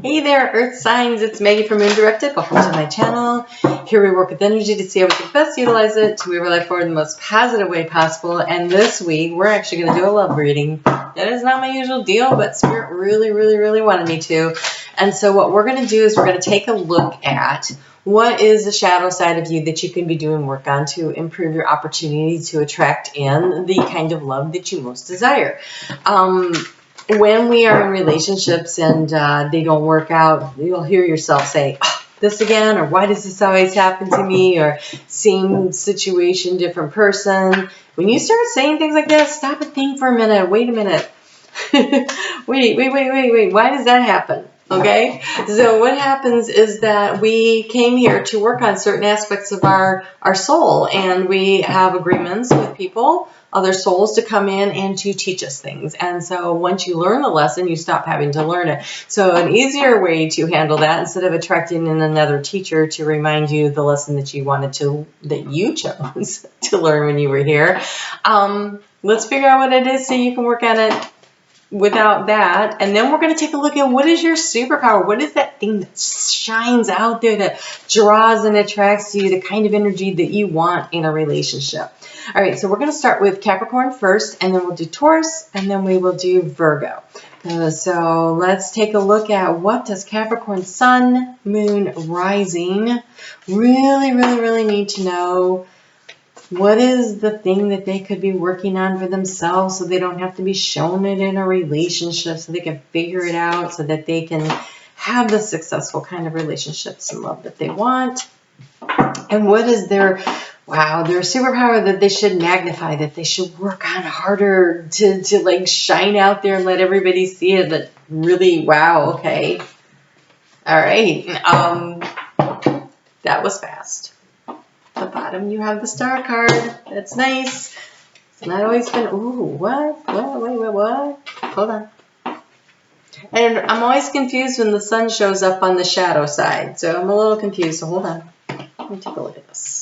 Hey there, Earth signs. It's Maggie from Moon Directed. Welcome to my channel. Here we work with energy to see how we can best utilize it to move our life forward in the most positive way possible. And this week, we're actually going to do a love reading. That is not my usual deal, but Spirit really wanted me to. And so what we're going to do is we're going to take a look at what is the shadow side of you that you can be doing work on to improve your opportunity to attract in the kind of love that you most desire. When we are in relationships and they don't work out, you'll hear yourself say, oh, this again, or why does this always happen to me, or same situation, different person. When you start saying things like that, stop and think for a minute. Wait a minute. wait. Why does that happen? Okay, so what happens is that we came here to work on certain aspects of our soul, and we have agreements with people, other souls, to come in and to teach us things. And so once you learn the lesson, you stop having to learn it. So an easier way to handle that, instead of attracting in another teacher to remind you the lesson that you chose to learn when you were here, let's figure out what it is so you can work on it without that. And then we're going to take a look at what is your superpower. What is that thing that shines out there, that draws and attracts you, the kind of energy that you want in a relationship. All right, so we're going to start with Capricorn first, and then we'll do Taurus, and then we will do Virgo. So let's take a look at what does Capricorn Sun, Moon, Rising really need to know. What is the thing that they could be working on for themselves so they don't have to be shown it in a relationship, so they can figure it out, so that they can have the successful kind of relationships and love that they want? And what is their superpower that they should magnify, that they should work on harder to like shine out there and let everybody see it? But really, wow, okay. All right. That was fast. At the bottom, you have the star card. That's nice. It's not always been, ooh, what? Hold on. And I'm always confused when the sun shows up on the shadow side. So I'm a little confused, so hold on. Let me take a look at this.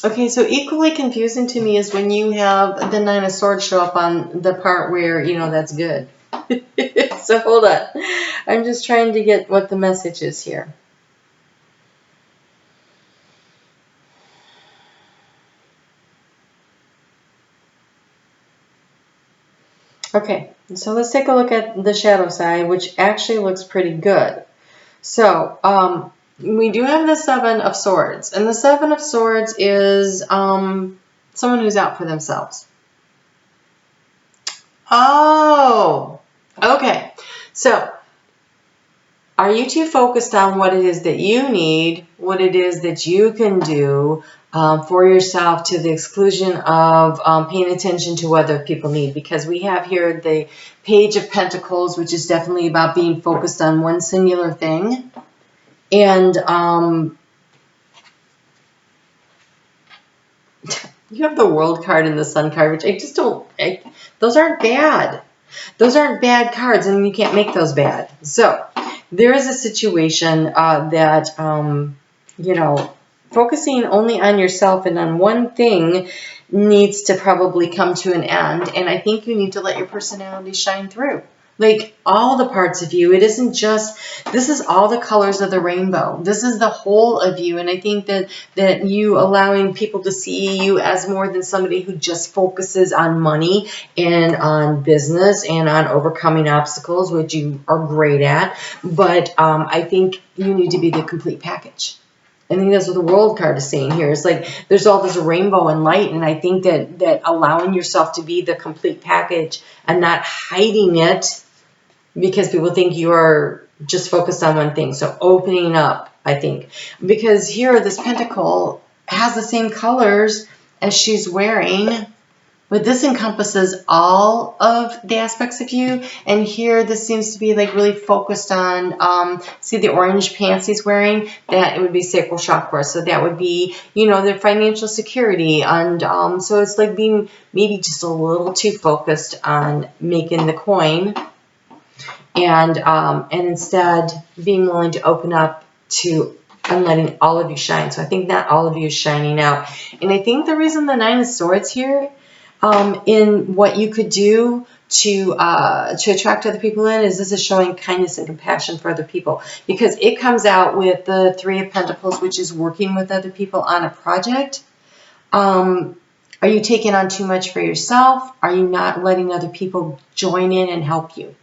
Okay, so equally confusing to me is when you have the Nine of Swords show up on the part where, that's good. So hold on. I'm just trying to get what the message is here. Okay, so let's take a look at the shadow side, which actually looks pretty good. So, we do have the Seven of Swords, and the Seven of Swords is someone who's out for themselves. Oh, okay. So, are you too focused on what it is that you need, what it is that you can do for yourself, to the exclusion of paying attention to what other people need? Because we have here the Page of Pentacles, which is definitely about being focused on one singular thing. And you have the World card and the Sun card, which I just don't, those aren't bad. Those aren't bad cards, and you can't make those bad. So there is a situation that, focusing only on yourself and on one thing needs to probably come to an end. And I think you need to let your personality shine through. Like all the parts of you. It isn't just, this is all the colors of the rainbow. This is the whole of you. And I think that you allowing people to see you as more than somebody who just focuses on money and on business and on overcoming obstacles, which you are great at. But I think you need to be the complete package. I think that's what the World card is saying here. It's like there's all this rainbow and light, and I think that allowing yourself to be the complete package and not hiding it because people think you're just focused on one thing. So opening up, I think. Because here, this pentacle has the same colors as she's wearing But this encompasses all of the aspects of you. And here, this seems to be like really focused on, see the orange pants he's wearing? That it would be sacral chakra. So that would be, you know, their financial security. And so it's like being maybe just a little too focused on making the coin. And instead being willing to open up to and letting all of you shine. So I think not all of you is shining out. And I think the reason the Nine of Swords here, in what you could do to attract other people in, is this is showing kindness and compassion for other people, because it comes out with the Three of Pentacles, which is working with other people on a project. Are you taking on too much for yourself? Are you not letting other people join in and help you?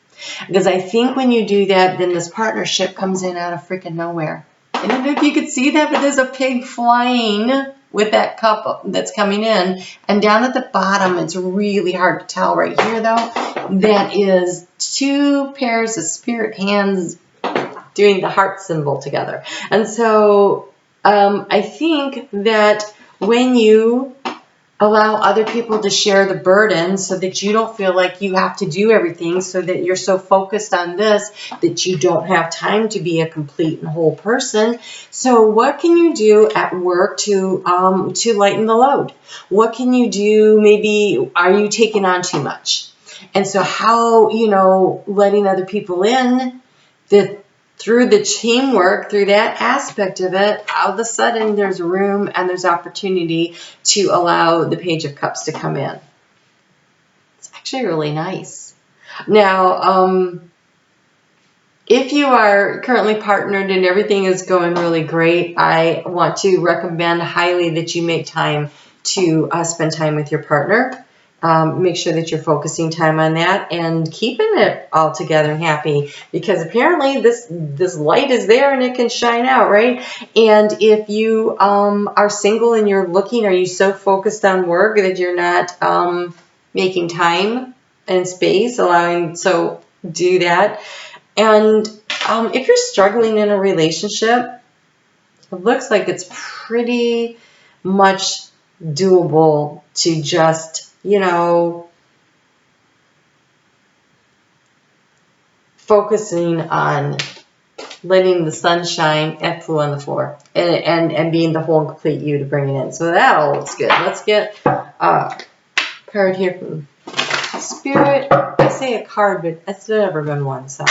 Because I think when you do that, then this partnership comes in out of freaking nowhere. I don't know if you could see that, but there's a pig flying with that cup that's coming in. And down at the bottom, it's really hard to tell right here, though, that is two pairs of spirit hands doing the heart symbol together. And so I think that when you allow other people to share the burden so that you don't feel like you have to do everything, so that you're so focused on this that you don't have time to be a complete and whole person. So what can you do at work to lighten the load? What can you do? Maybe are you taking on too much? And so how, you know, letting other people in, that through the teamwork, through that aspect of it, all of a sudden there's room and there's opportunity to allow the Page of Cups to come in. It's actually really nice. Now, if you are currently partnered and everything is going really great, I want to recommend highly that you make time to spend time with your partner. Make sure that you're focusing time on that and keeping it all together and happy, because apparently this light is there and it can shine out, right? And if you are single and you're looking, are you so focused on work that you're not making time and space, so do that. And if you're struggling in a relationship, it looks like it's pretty much doable to just, you know, focusing on letting the sun shine and flow on the floor, and being the whole and complete you to bring it in. So that all looks good. Let's get a card here from Spirit. I say a card, but it's never been one, so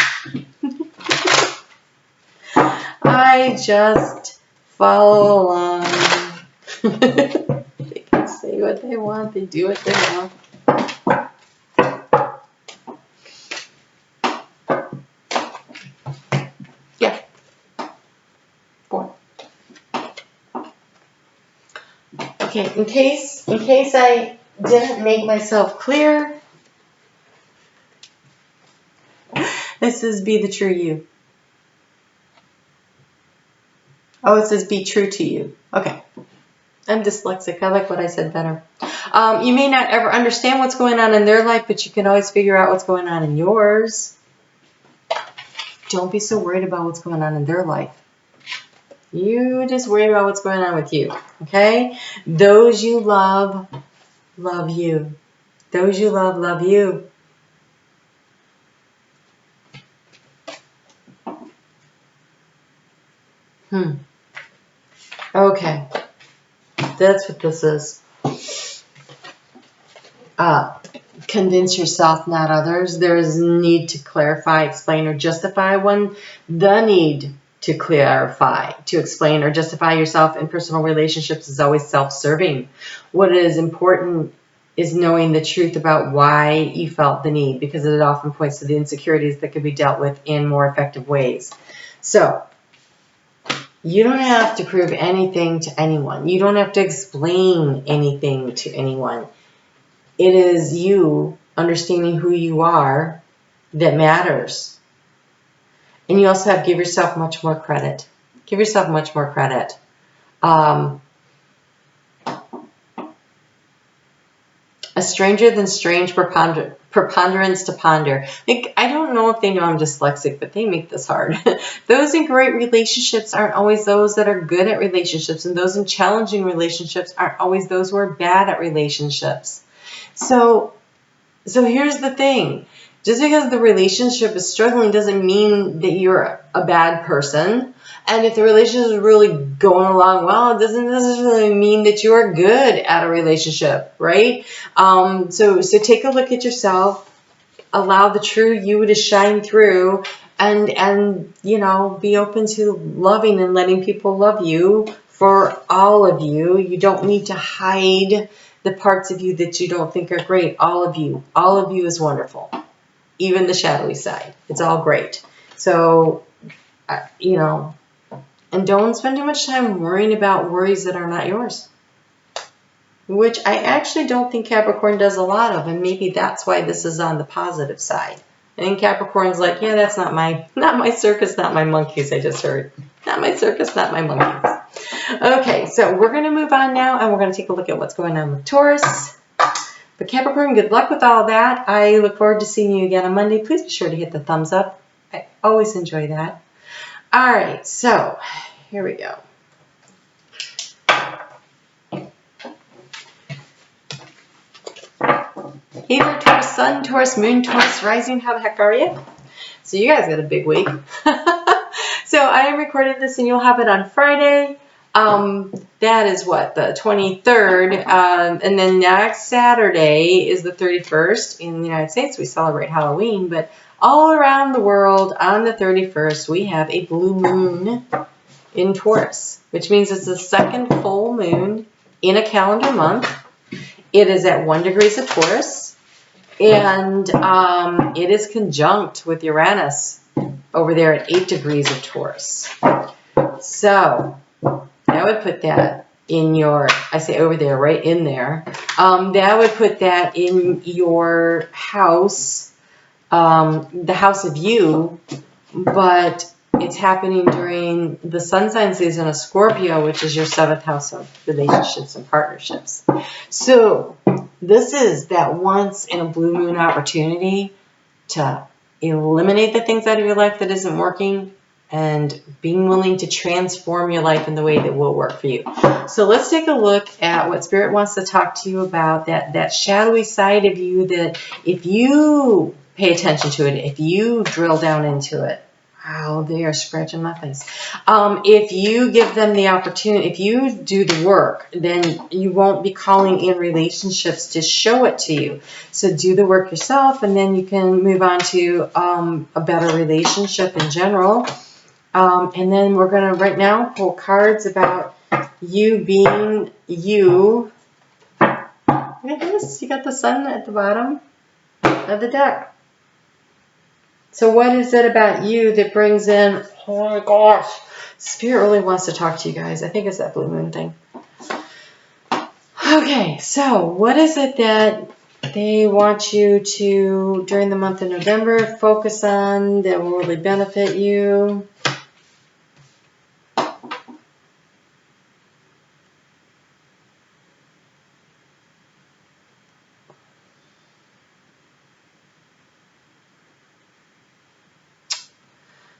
I just follow along. They can say what they want. They do what they want. Yeah. 4. Okay, in case I didn't make myself clear, this is be the true you. Oh, it says be true to you. Okay. I'm dyslexic. I like what I said better. You may not ever understand what's going on in their life, but you can always figure out what's going on in yours. Don't be so worried about what's going on in their life. You just worry about what's going on with you. Okay? Those you love, love you. Those you love, love you. Okay. That's what this is. Convince yourself, not others. There is need to clarify, explain, or justify when the need to clarify, to explain, or justify yourself in personal relationships is always self-serving. What is important is knowing the truth about why you felt the need, because it often points to the insecurities that could be dealt with in more effective ways. So, you don't have to prove anything to anyone. You don't have to explain anything to anyone. It is you understanding who you are that matters. And you also have to give yourself much more credit. Give yourself much more credit. A stranger than strange preponderance to ponder. Like, I don't know if they know I'm dyslexic, but they make this hard. Those in great relationships aren't always those that are good at relationships, and those in challenging relationships aren't always those who are bad at relationships. So here's the thing. Just because the relationship is struggling doesn't mean that you're a bad person. And if the relationship is really going along well, it doesn't necessarily mean that you are good at a relationship, right? So take a look at yourself. Allow the true you to shine through, and you know, be open to loving and letting people love you for all of you. You don't need to hide the parts of you that you don't think are great. All of you is wonderful. Even the shadowy side. It's all great. So, you know, and don't spend too much time worrying about worries that are not yours. Which I actually don't think Capricorn does a lot of, and maybe that's why this is on the positive side. I think Capricorn's like, yeah, that's not my circus, not my monkeys, I just heard. Not my circus, not my monkeys. Okay, so we're going to move on now, and we're going to take a look at what's going on with Taurus. But Capricorn, good luck with all that. I look forward to seeing you again on Monday. Please be sure to hit the thumbs up. I always enjoy that. All right, so here we go. Hey there, Taurus Sun, Taurus Moon, Taurus Rising. How the heck are you? So you guys got a big week. So I am recording this, and you'll have it on Friday. That is what, the 23rd. And then next Saturday is the 31st. In the United States, we celebrate Halloween. But all around the world, on the 31st, we have a blue moon in Taurus, which means it's the second full moon in a calendar month. It is at 1 degree of Taurus. And it is conjunct with Uranus over there at 8 degrees of Taurus. So that would put that in your, I say over there, right in there. That would put that in your house, the house of you, but it's happening during the sun sign season of Scorpio, which is your 7th house of relationships and partnerships. So this is that once in a blue moon opportunity to eliminate the things out of your life that isn't working and being willing to transform your life in the way that will work for you. So let's take a look at what Spirit wants to talk to you about, that shadowy side of you that if you pay attention to it, if you drill down into it, wow, they are scratching my face. If you give them the opportunity, if you do the work, then you won't be calling in relationships to show it to you. So do the work yourself, and then you can move on to a better relationship in general. And then we're going to right now pull cards about you being you. Look at this. You got the sun at the bottom of the deck. So what is it about you that brings in, oh my gosh, Spirit really wants to talk to you guys. I think it's that blue moon thing. Okay, so what is it that they want you to, during the month of November, focus on that will really benefit you?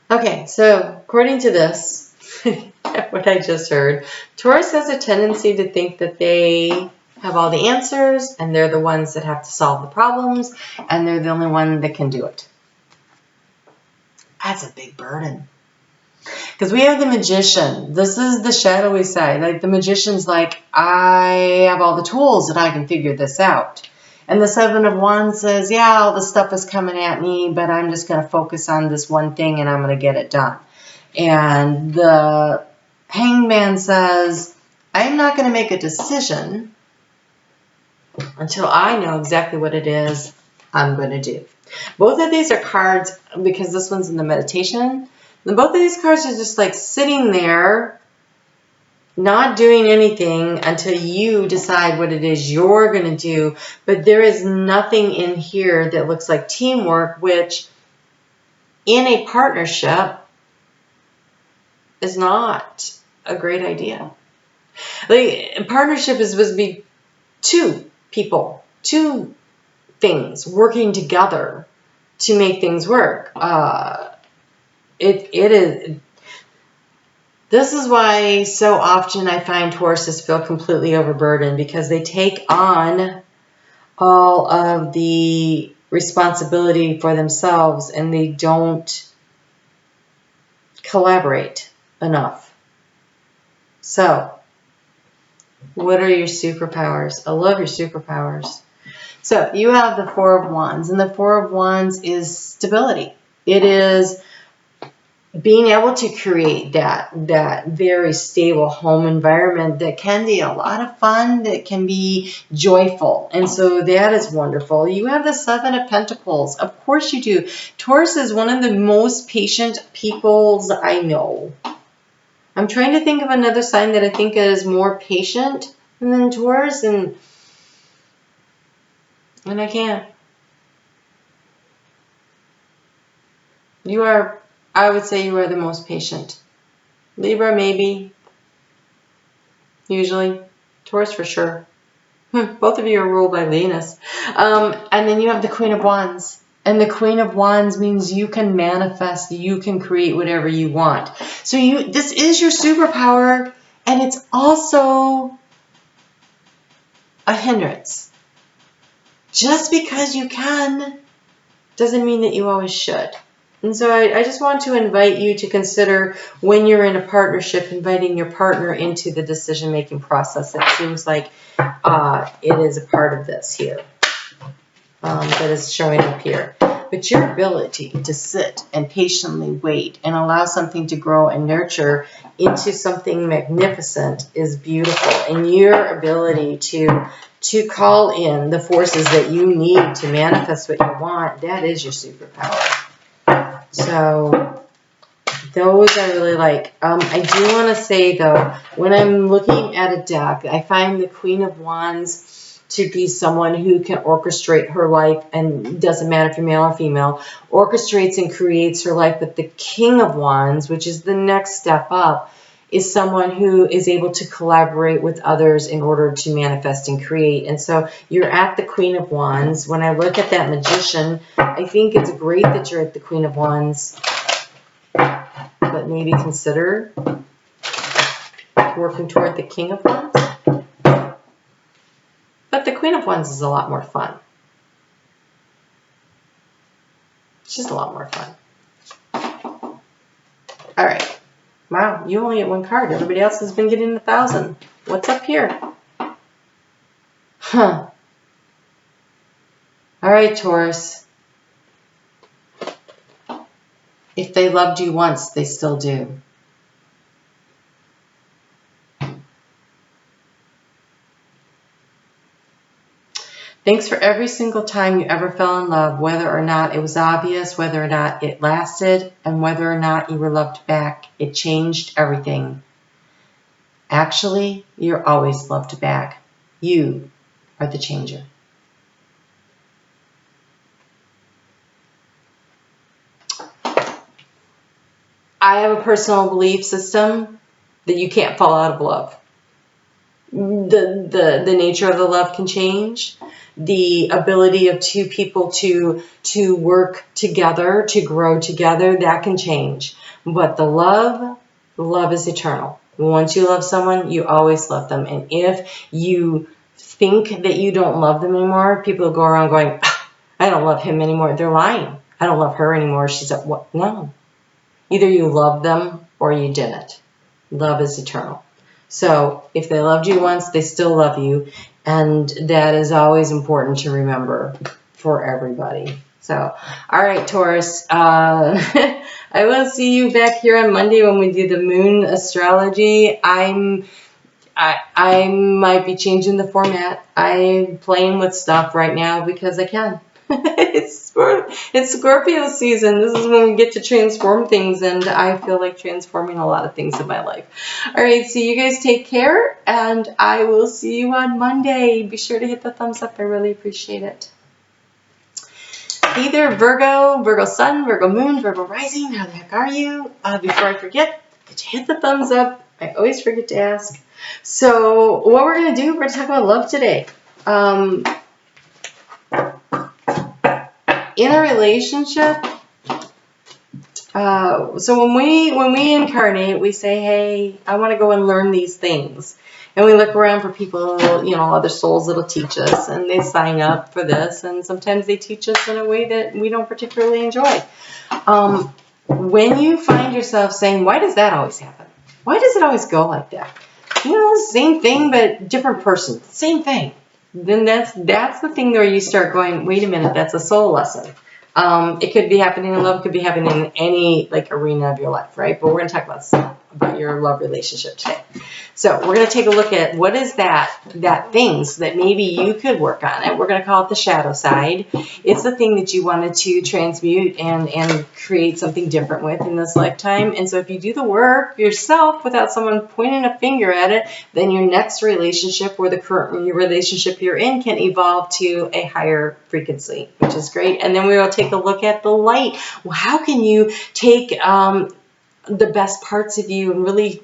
Okay, so according to this, what I just heard, Taurus has a tendency to think that they have all the answers and they're the ones that have to solve the problems and they're the only one that can do it. That's a big burden. Because we have the Magician. This is the shadowy side. Like the Magician's like, I have all the tools and I can figure this out. And the 7 of Wands says, yeah, all the stuff is coming at me, but I'm just going to focus on this one thing and I'm going to get it done. And the Hanged Man says, I'm not going to make a decision until I know exactly what it is I'm going to do. Both of these are cards, because this one's in the meditation, and both of these cards are just like sitting there, not doing anything until you decide what it is you're going to do. But there is nothing in here that looks like teamwork, which in a partnership is not a great idea. Like, a partnership is supposed to be 2 people, 2 things working together to make things work. It is. This is why so often I find Tauruses feel completely overburdened, because they take on all of the responsibility for themselves, and they don't collaborate enough. So, what are your superpowers? I love your superpowers. So, you have the Four of Wands, and the Four of Wands is stability. It is being able to create that very stable home environment that can be a lot of fun, that can be joyful. And so that is wonderful. You have the Seven of Pentacles. Of course you do. Taurus is one of the most patient peoples I know. I'm trying to think of another sign that I think is more patient than Taurus, and I can't. You are, I would say you are the most patient. Libra, maybe. Usually. Taurus for sure. Both of you are ruled by Venus. And then you have the Queen of Wands. And the Queen of Wands means you can manifest, you can create whatever you want. So this is your superpower, and it's also a hindrance. Just because you can doesn't mean that you always should. And so I just want to invite you to consider, when you're in a partnership, inviting your partner into the decision-making process. It seems like it is a part of this here that is showing up here. But your ability to sit and patiently wait and allow something to grow and nurture into something magnificent is beautiful. And your ability to call in the forces that you need to manifest what you want, that is your superpower. So those I really like. I do want to say, though, when I'm looking at a deck, I find the Queen of Wands to be someone who can orchestrate her life, and doesn't matter if you're male or female, orchestrates and creates her life. But the King of Wands, which is the next step up, is someone who is able to collaborate with others in order to manifest and create. And so you're at the Queen of Wands. When I look at that Magician, I think it's great that you're at the Queen of Wands, but maybe consider working toward the King of Wands. But the Queen of Wands is a lot more fun. It's just a lot more fun. All right. Wow, you only get one card. Everybody else has been getting 1,000. What's up here? Huh. All right, Taurus. If they loved you once, they still do. Thanks for every single time you ever fell in love, whether or not it was obvious, whether or not it lasted, and whether or not you were loved back. It changed everything. Actually, you're always loved back. You are the changer. I have a personal belief system that you can't fall out of love. The nature of the love can change. The ability of two people to work together, to grow together, that can change. But the love is eternal. Once you love someone, you always love them. And if you think that you don't love them anymore, people go around going, I don't love him anymore. They're lying. I don't love her anymore. She's at what? No. Either you love them or you didn't. Love is eternal. So if they loved you once, they still love you. And that is always important to remember for everybody. So, all right, Taurus. I will see you back here on Monday when we do the Moon Astrology. I might be changing the format. I'm playing with stuff right now because I can. It's Scorpio season. This is when we get to transform things, and I feel like transforming a lot of things in my life. All right, so you guys take care, and I will see you on Monday. Be sure to hit the thumbs up. I really appreciate it. Hey there, Virgo, Virgo Sun, Virgo Moon, Virgo Rising. How the heck are you? Before I forget, could you hit the thumbs up? I always forget to ask. So what we're going to do, we're going to talk about love today. In a relationship, so when we incarnate, we say, hey, I want to go and learn these things. And we look around for people, other souls that'll teach us, and they sign up for this, and sometimes they teach us in a way that we don't particularly enjoy. When you find yourself saying, why does that always happen? Why does it always go like that? Same thing, but different person. Same thing. Then that's the thing where you start going, wait a minute, that's a soul lesson. It could be happening in love, it could be happening in any arena of your life, right? But we're going to talk about your love relationship today. So we're going to take a look at what is that things that maybe you could work on it. We're going to call it the shadow side. It's the thing that you wanted to transmute and create something different with in this lifetime. And so if you do the work yourself without someone pointing a finger at it, then your next relationship or the current relationship you're in can evolve to a higher frequency, which is great. And then we will take a look at the light. Well, how can you take the best parts of you and really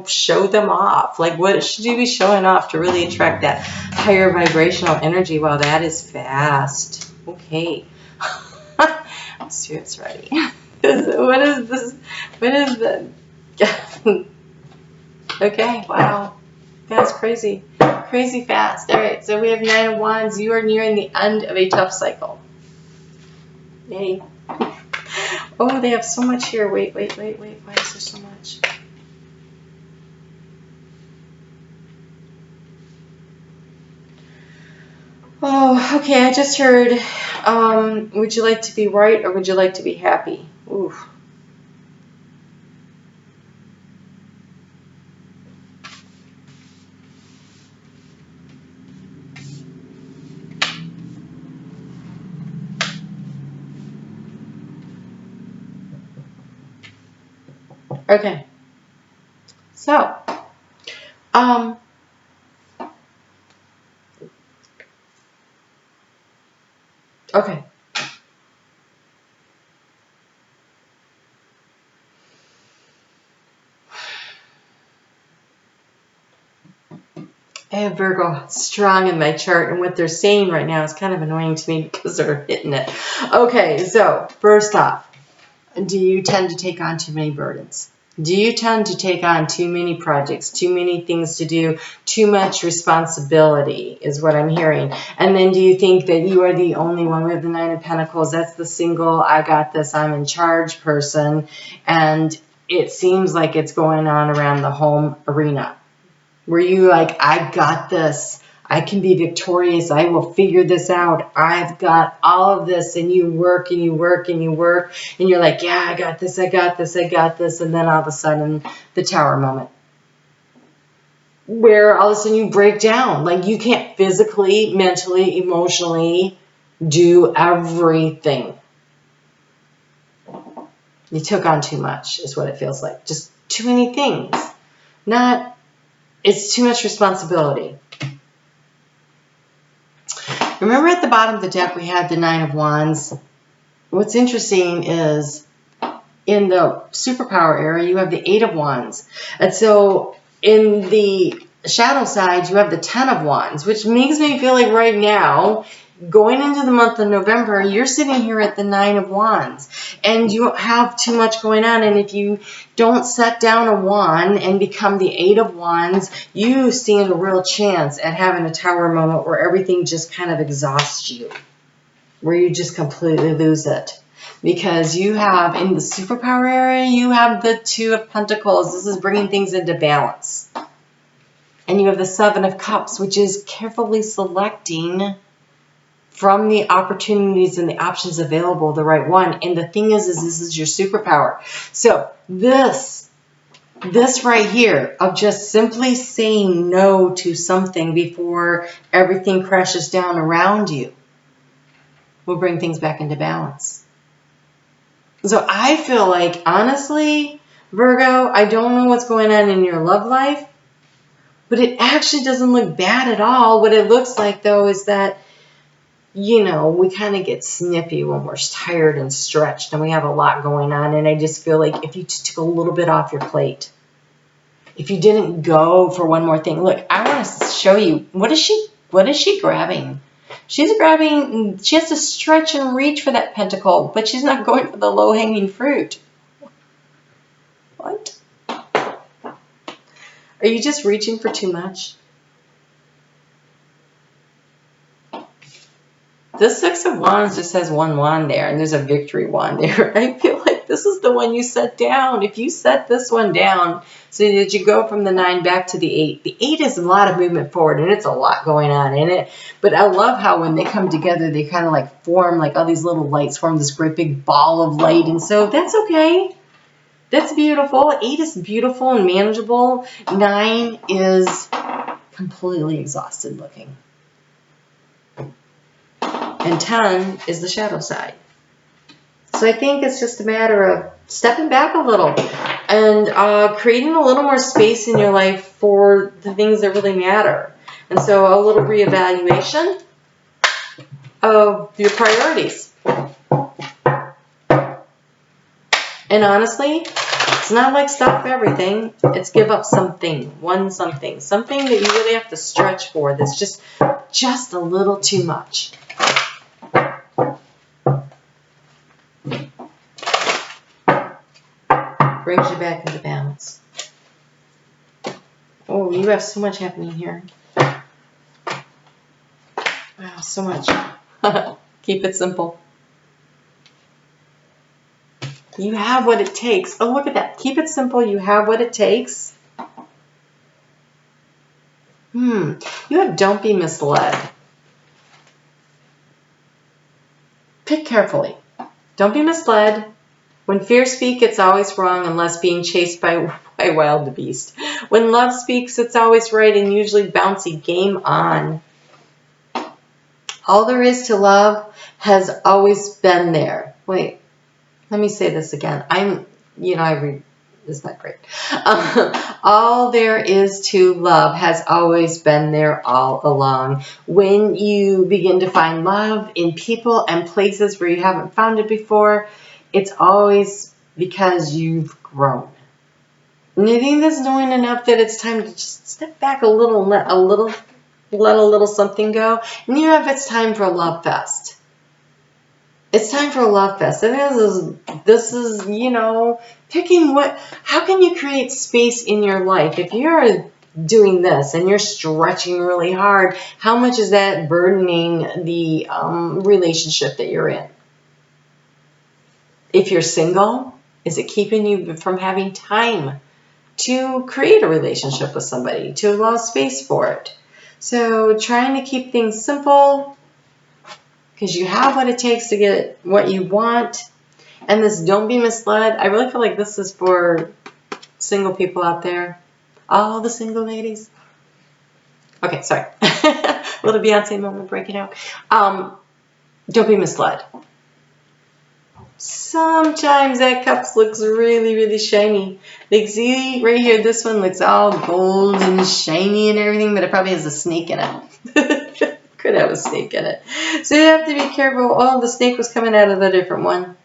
show them off? What should you be showing off to really attract that higher vibrational energy? Wow, that is fast. Okay. Spirit's ready. What is this? What is the... Okay, wow. That's crazy. Crazy fast. All right, so we have 9 of Wands. You are nearing the end of a tough cycle. Yay. Oh, they have so much here. Wait. Why is there so much? Oh, okay. I just heard, would you like to be right or would you like to be happy? Ooh. Okay. So, okay. I have Virgo strong in my chart, and what they're saying right now is kind of annoying to me because they're hitting it. Okay, so first off, do you tend to take on too many burdens? Do you tend to take on too many projects, too many things to do, too much responsibility is what I'm hearing? And then do you think that you are the only one? We have the 9 of Pentacles. That's the single, I got this, I'm in charge person. And it seems like it's going on around the home arena. Were you like, I got this. I can be victorious. I will figure this out. I've got all of this. And you work and you work and you work. And you're like, yeah, I got this. I got this. I got this. And then all of a sudden, the tower moment. Where all of a sudden you break down. Like you can't physically, mentally, emotionally do everything. You took on too much is what it feels like. Just too many things. It's too much responsibility. Remember at the bottom of the deck we had the 9 of Wands. What's interesting is in the superpower area you have the 8 of Wands. And so in the shadow side you have the 10 of Wands, which makes me feel like right now, going into the month of November, you're sitting here at the 9 of Wands and you don't have too much going on. And if you don't set down a wand and become the 8 of Wands, you stand a real chance at having a tower moment where everything just kind of exhausts you, where you just completely lose it. Because you have, in the superpower area, you have the 2 of Pentacles. This is bringing things into balance. And you have the 7 of Cups, which is carefully selecting from the opportunities and the options available, the right one. And the thing is this is your superpower. So this right here of just simply saying no to something before everything crashes down around you will bring things back into balance. So I feel like, honestly, Virgo, I don't know what's going on in your love life, but it actually doesn't look bad at all. What it looks like, though, is that we kind of get snippy when we're tired and stretched and we have a lot going on. And I just feel like if you just took a little bit off your plate, if you didn't go for one more thing. Look, I want to show you, what is she grabbing? She has to stretch and reach for that pentacle, but she's not going for the low-hanging fruit. What? Are Are you just reaching for too much? This Six of Wands just has one wand there, and there's a victory wand there. I feel like this is the one you set down. If you set this one down, so that you go from the 9 back to the 8. The 8 is a lot of movement forward, and it's a lot going on in it. But I love how when they come together, they kind of like form, like all these little lights form this great big ball of light. And so that's okay. That's beautiful. 8 is beautiful and manageable. 9 is completely exhausted looking. And 10 is the shadow side. So I think it's just a matter of stepping back a little and creating a little more space in your life for the things that really matter. And so a little reevaluation of your priorities. And honestly, it's not like stop everything. It's give up something, something that you really have to stretch for that's just a little too much. Brings you back into balance. Oh, you have so much happening here. Wow, so much. Keep it simple. You have what it takes. Oh, look at that. Keep it simple. You have what it takes. You have don't be misled. Pick carefully. Don't be misled. When fear speaks, it's always wrong unless being chased by wild beast. When love speaks, it's always right and usually bouncy. Game on. All there is to love has always been there. Wait, let me say this again. It's not great. All there is to love has always been there all along. When you begin to find love in people and places where you haven't found it before, it's always because you've grown. And I think that's knowing enough that it's time to just step back a little, let a little something go. And you know, if it's time for a love fest. It's time for a love fest. And this is, picking how can you create space in your life? If you're doing this and you're stretching really hard, how much is that burdening the relationship that you're in? If you're single, is it keeping you from having time to create a relationship with somebody, to allow space for it? So trying to keep things simple because you have what it takes to get what you want. And this don't be misled. I really feel like this is for single people out there. All the single ladies. Okay, sorry. A little Beyonce moment breaking out. Don't be misled. Sometimes that cup looks really, really shiny. Like, see right here, this one looks all gold and shiny and everything, but it probably has a snake in it. Could have a snake in it. So you have to be careful. Oh, the snake was coming out of the different one.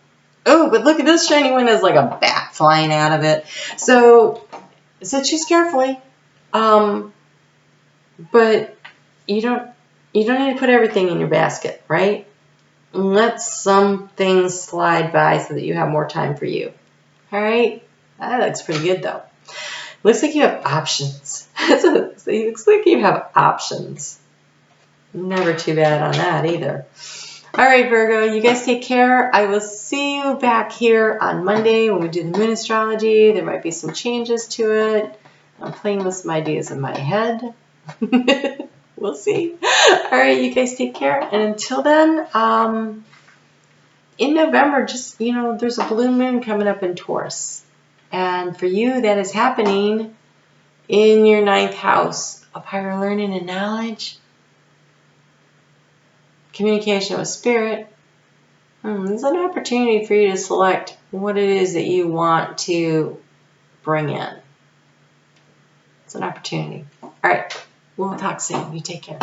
Oh, but look at this shiny one has like a bat flying out of it. So choose carefully. But you don't need to put everything in your basket, right? Let some things slide by so that you have more time for you. All right? That looks pretty good, though. Looks like you have options. It looks like you have options. Never too bad on that either. All right, Virgo, you guys take care. I will see you back here on Monday when we do the Moon Astrology. There might be some changes to it. I'm playing with some ideas in my head. We'll see. All right, you guys take care. And until then, in November, just, there's a blue moon coming up in Taurus. And for you, that is happening in your 9th house of higher learning and knowledge, communication with spirit. There's an opportunity for you to select what it is that you want to bring in. It's an opportunity. All right. We'll talk soon. You take care.